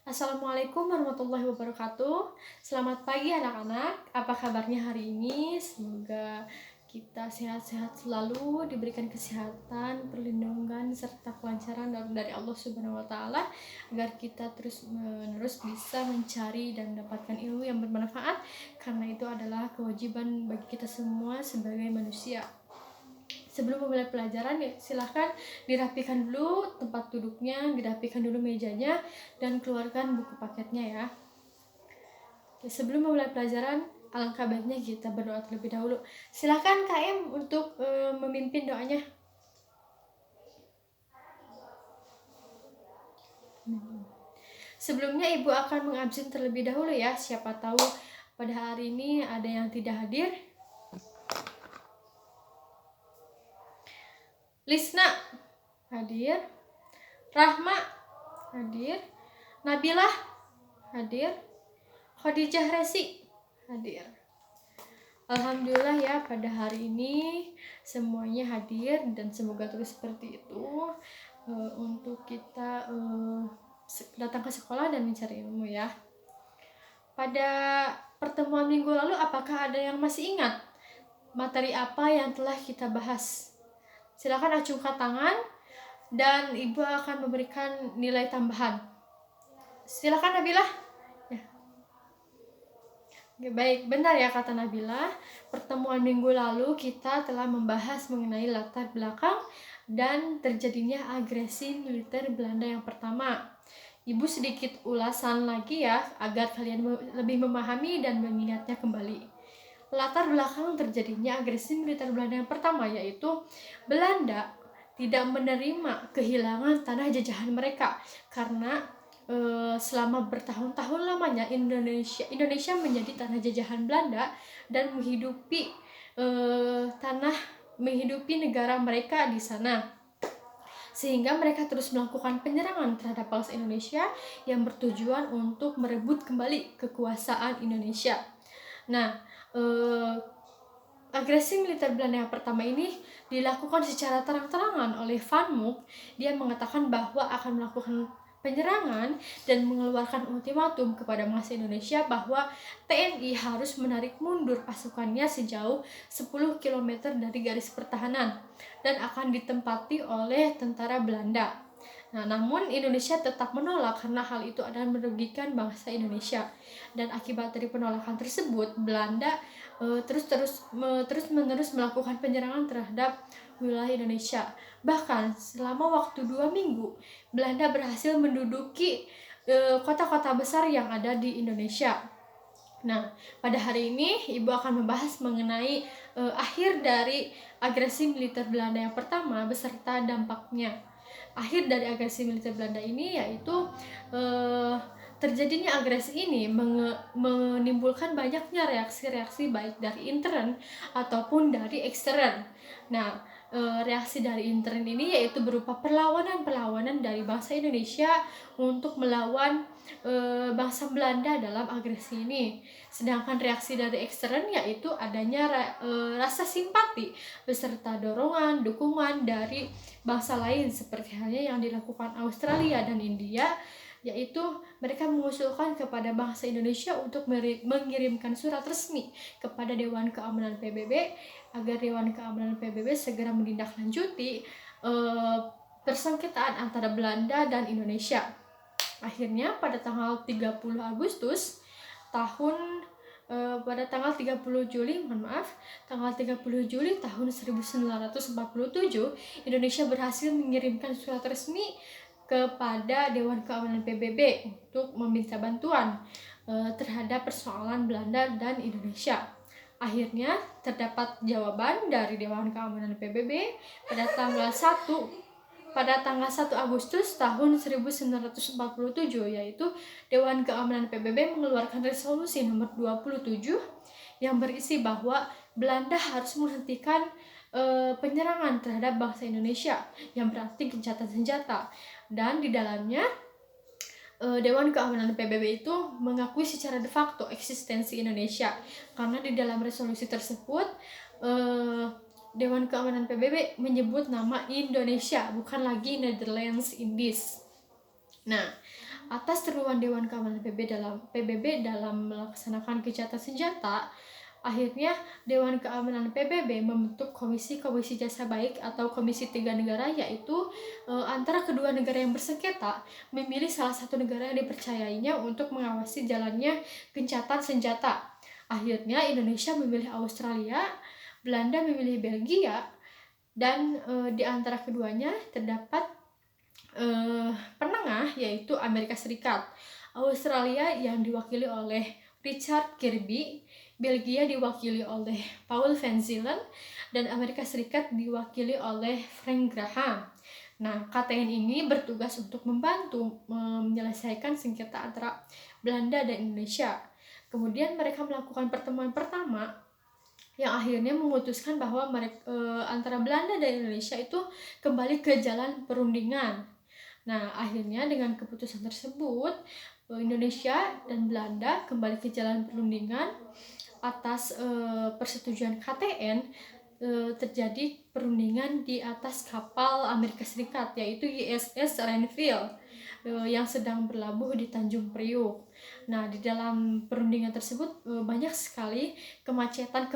Assalamualaikum warahmatullahi wabarakatuh. Selamat pagi anak-anak. Apa kabarnya hari ini? Semoga kita sehat-sehat selalu, diberikan kesehatan, perlindungan serta kelancaran dari Allah Subhanahu wa taala agar kita terus-menerus bisa mencari dan mendapatkan ilmu yang bermanfaat karena itu adalah kewajiban bagi kita semua sebagai manusia. Sebelum memulai pelajaran ya silahkan dirapikan dulu tempat duduknya, dirapikan dulu mejanya, dan keluarkan buku paketnya ya. Oke, sebelum memulai pelajaran, alangkah baiknya kita berdoa terlebih dahulu. Silahkan KM untuk memimpin doanya. Sebelumnya Ibu akan mengabsen terlebih dahulu ya. Siapa tahu pada hari ini ada yang tidak hadir. Lisna hadir, Rahma hadir, Nabilah hadir, Khadijah Resi hadir. Alhamdulillah ya, pada hari ini semuanya hadir dan semoga terus seperti itu untuk kita datang ke sekolah dan mencari ilmu ya. Pada pertemuan minggu lalu apakah ada yang masih ingat materi apa yang telah kita bahas? Silakan acungkan tangan dan Ibu akan memberikan nilai tambahan. Silakan Nabila. Ya. Oke, baik, benar ya kata Nabila. Pertemuan minggu lalu kita telah membahas mengenai latar belakang dan terjadinya agresi militer Belanda yang pertama. Ibu sedikit ulasan lagi ya agar kalian lebih memahami dan mengingatnya kembali. Latar belakang terjadinya agresi militer Belanda yang pertama yaitu Belanda tidak menerima kehilangan tanah jajahan mereka karena selama bertahun-tahun lamanya Indonesia menjadi tanah jajahan Belanda dan menghidupi negara mereka di sana, sehingga mereka terus melakukan penyerangan terhadap bangsa Indonesia yang bertujuan untuk merebut kembali kekuasaan Indonesia. Nah, agresi militer Belanda yang pertama ini dilakukan secara terang-terangan oleh Van Mook. Dia mengatakan bahwa akan melakukan penyerangan dan mengeluarkan ultimatum kepada bangsa Indonesia bahwa TNI harus menarik mundur pasukannya sejauh 10 km dari garis pertahanan dan akan ditempati oleh tentara Belanda. Nah, namun Indonesia tetap menolak karena hal itu adalah merugikan bangsa Indonesia. Dan akibat dari penolakan tersebut, Belanda terus-menerus melakukan penyerangan terhadap wilayah Indonesia. Bahkan selama waktu 2 minggu, Belanda berhasil menduduki kota-kota besar yang ada di Indonesia. Nah, pada hari ini Ibu akan membahas mengenai akhir dari agresi militer Belanda yang pertama beserta dampaknya. Akhir dari agresi militer Belanda ini yaitu terjadinya agresi ini menimbulkan banyaknya reaksi-reaksi baik dari intern ataupun dari ekstern. Nah, reaksi dari intern ini yaitu berupa perlawanan dari bangsa Indonesia untuk melawan bangsa Belanda dalam agresi ini. Sedangkan reaksi dari ekstern yaitu adanya rasa simpati beserta dorongan, dukungan dari bangsa lain seperti halnya yang dilakukan Australia dan India, yaitu mereka mengusulkan kepada bangsa Indonesia untuk mengirimkan surat resmi kepada Dewan Keamanan PBB agar Dewan Keamanan PBB segera menindaklanjuti persengketaan antara Belanda dan Indonesia. Akhirnya pada tanggal 30 Agustus tahun pada tanggal 30 Juli tahun 1947 Indonesia berhasil mengirimkan surat resmi kepada Dewan Keamanan PBB untuk meminta bantuan terhadap persoalan Belanda dan Indonesia. Akhirnya terdapat jawaban dari Dewan Keamanan PBB pada tanggal 1 Agustus tahun 1947, yaitu Dewan Keamanan PBB mengeluarkan resolusi nomor 27 yang berisi bahwa Belanda harus menghentikan penyerangan terhadap bangsa Indonesia yang berarti gencatan senjata, dan di dalamnya Dewan Keamanan PBB itu mengakui secara de facto eksistensi Indonesia karena di dalam resolusi tersebut Dewan Keamanan PBB menyebut nama Indonesia, bukan lagi Netherlands Indies. Nah, atas seruan Dewan Keamanan PBB dalam melaksanakan gencatan senjata, akhirnya Dewan Keamanan PBB membentuk komisi jasa baik atau komisi 3 negara, yaitu antara kedua negara yang bersengketa memilih salah satu negara yang dipercayainya untuk mengawasi jalannya gencatan senjata. Akhirnya Indonesia memilih Australia, Belanda memilih Belgia, dan di antara keduanya terdapat penengah, yaitu Amerika Serikat. Australia yang diwakili oleh Richard Kirby, Belgia diwakili oleh Paul Van Zelen, dan Amerika Serikat diwakili oleh Frank Graham. Nah, KTN ini bertugas untuk membantu menyelesaikan sengketa antara Belanda dan Indonesia. Kemudian mereka melakukan pertemuan pertama yang akhirnya memutuskan bahwa antara Belanda dan Indonesia itu kembali ke jalan perundingan. Nah, akhirnya dengan keputusan tersebut, Indonesia dan Belanda kembali ke jalan perundingan atas persetujuan KTN. Terjadi perundingan di atas kapal Amerika Serikat, yaitu USS Renville yang sedang berlabuh di Tanjung Priuk. Nah, di dalam perundingan tersebut banyak sekali kemacetan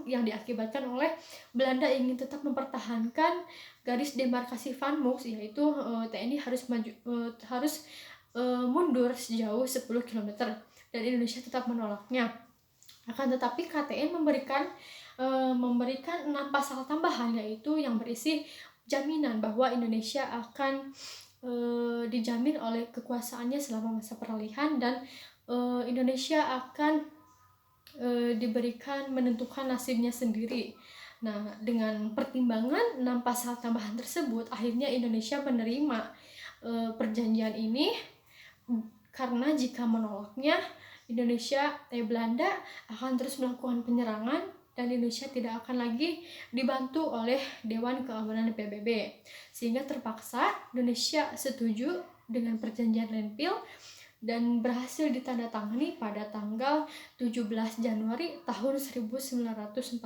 yang diakibatkan oleh Belanda ingin tetap mempertahankan garis demarkasi Van Mook, yaitu TNI harus mundur sejauh 10 km dan Indonesia tetap menolaknya. Akan tetapi KTN memberikan 6 pasal tambahan, yaitu yang berisi jaminan bahwa Indonesia akan dijamin oleh kekuasaannya selama masa peralihan, dan Indonesia akan diberikan menentukan nasibnya sendiri. Nah, dengan pertimbangan 6 pasal tambahan tersebut, akhirnya Indonesia menerima perjanjian ini, karena jika menolaknya Belanda akan terus melakukan penyerangan dan Indonesia tidak akan lagi dibantu oleh Dewan Keamanan PBB, sehingga terpaksa Indonesia setuju dengan perjanjian Renville dan berhasil ditandatangani pada tanggal 17 Januari tahun 1948.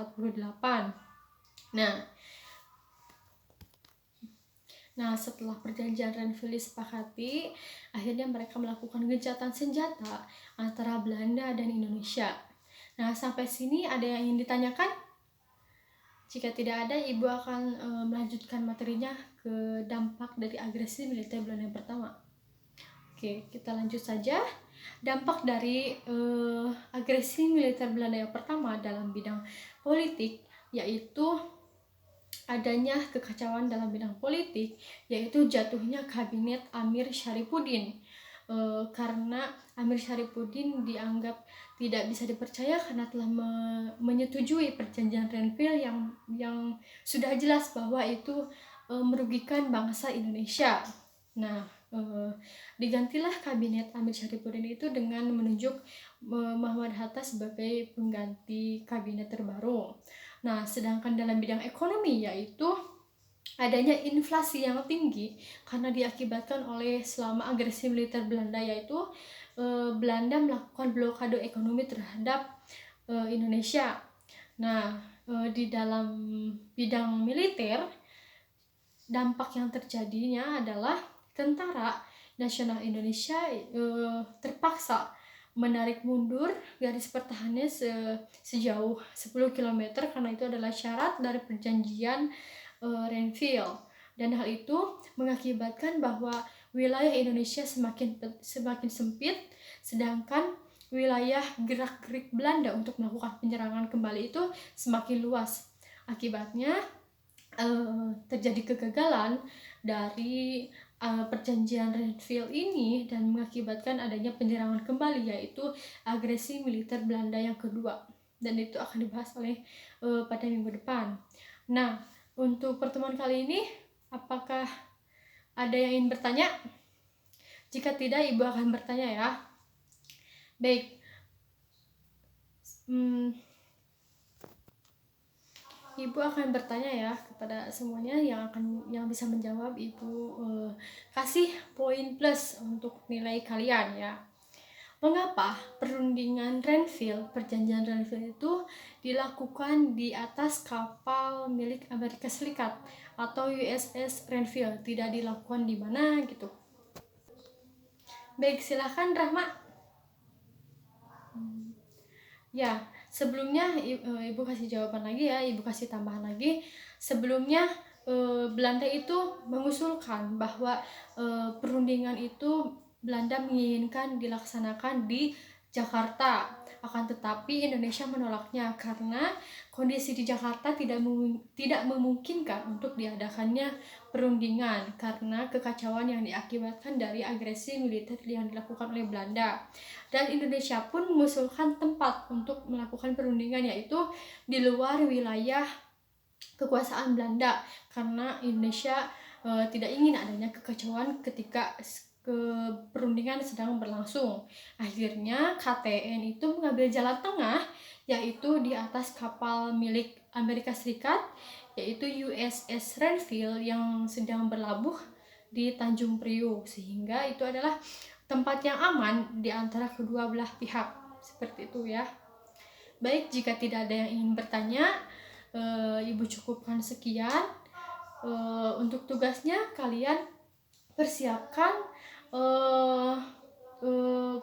Nah, setelah perjanjian Renville disepakati, akhirnya mereka melakukan gencatan senjata antara Belanda dan Indonesia. Nah, sampai sini ada yang ingin ditanyakan? Jika tidak ada, Ibu akan melanjutkan materinya ke dampak dari agresi militer Belanda yang pertama. Oke, kita lanjut saja. Dampak dari agresi militer Belanda yang pertama dalam bidang politik, yaitu adanya kekacauan dalam bidang politik, yaitu jatuhnya kabinet Amir Syarifuddin. Karena Amir Syarifuddin dianggap tidak bisa dipercaya karena telah menyetujui perjanjian Renville yang sudah jelas bahwa itu merugikan bangsa Indonesia. Nah, digantilah kabinet Amir Syarifuddin itu dengan menunjuk Muhammad Hatta sebagai pengganti kabinet terbaru. Nah, sedangkan dalam bidang ekonomi, yaitu adanya inflasi yang tinggi karena diakibatkan oleh selama agresi militer Belanda, yaitu Belanda melakukan blokade ekonomi terhadap Indonesia. Nah, di dalam bidang militer, dampak yang terjadinya adalah Tentara Nasional Indonesia terpaksa menarik mundur garis pertahanannya sejauh 10 km karena itu adalah syarat dari perjanjian Renville, dan hal itu mengakibatkan bahwa wilayah Indonesia semakin sempit, sedangkan wilayah gerak-gerik Belanda untuk melakukan penyerangan kembali itu semakin luas. Akibatnya terjadi kegagalan dari perjanjian Renville ini dan mengakibatkan adanya penyerangan kembali, yaitu agresi militer Belanda yang kedua, dan itu akan dibahas oleh pada minggu depan. Nah, untuk pertemuan kali ini apakah ada yang ingin bertanya? Jika tidak, Ibu akan bertanya ya. Baik, Ibu akan bertanya ya kepada semuanya, yang bisa menjawab Ibu kasih poin plus untuk nilai kalian ya. Mengapa perundingan perjanjian Renville itu dilakukan di atas kapal milik Amerika Serikat atau USS Renville, tidak dilakukan di mana gitu? Baik, silahkan Rahma. Ya, sebelumnya Ibu kasih jawaban lagi ya, Ibu kasih tambahan lagi. Sebelumnya Belanda itu mengusulkan bahwa perundingan itu Belanda menginginkan dilaksanakan di Jakarta. Akan tetapi Indonesia menolaknya karena kondisi di Jakarta tidak memungkinkan untuk diadakannya perundingan karena kekacauan yang diakibatkan dari agresi militer yang dilakukan oleh Belanda. Dan Indonesia pun mengusulkan tempat untuk melakukan perundingan, yaitu di luar wilayah kekuasaan Belanda karena Indonesia tidak ingin adanya kekacauan ketika perundingan sedang berlangsung. Akhirnya KTN itu mengambil jalan tengah, yaitu di atas kapal milik Amerika Serikat, yaitu USS Renville yang sedang berlabuh di Tanjung Priok, sehingga itu adalah tempat yang aman di antara kedua belah pihak. Seperti itu ya. Baik, jika tidak ada yang ingin bertanya, Ibu cukupkan sekian. Untuk tugasnya kalian persiapkan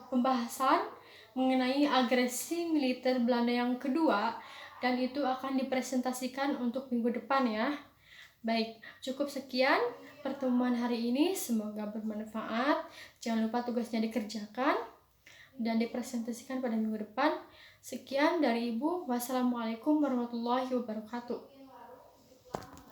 pembahasan mengenai agresi militer Belanda yang kedua, dan itu akan dipresentasikan untuk minggu depan ya. Baik, cukup sekian pertemuan hari ini, semoga bermanfaat. Jangan lupa tugasnya dikerjakan dan dipresentasikan pada minggu depan. Sekian dari Ibu. Wassalamualaikum warahmatullahi wabarakatuh.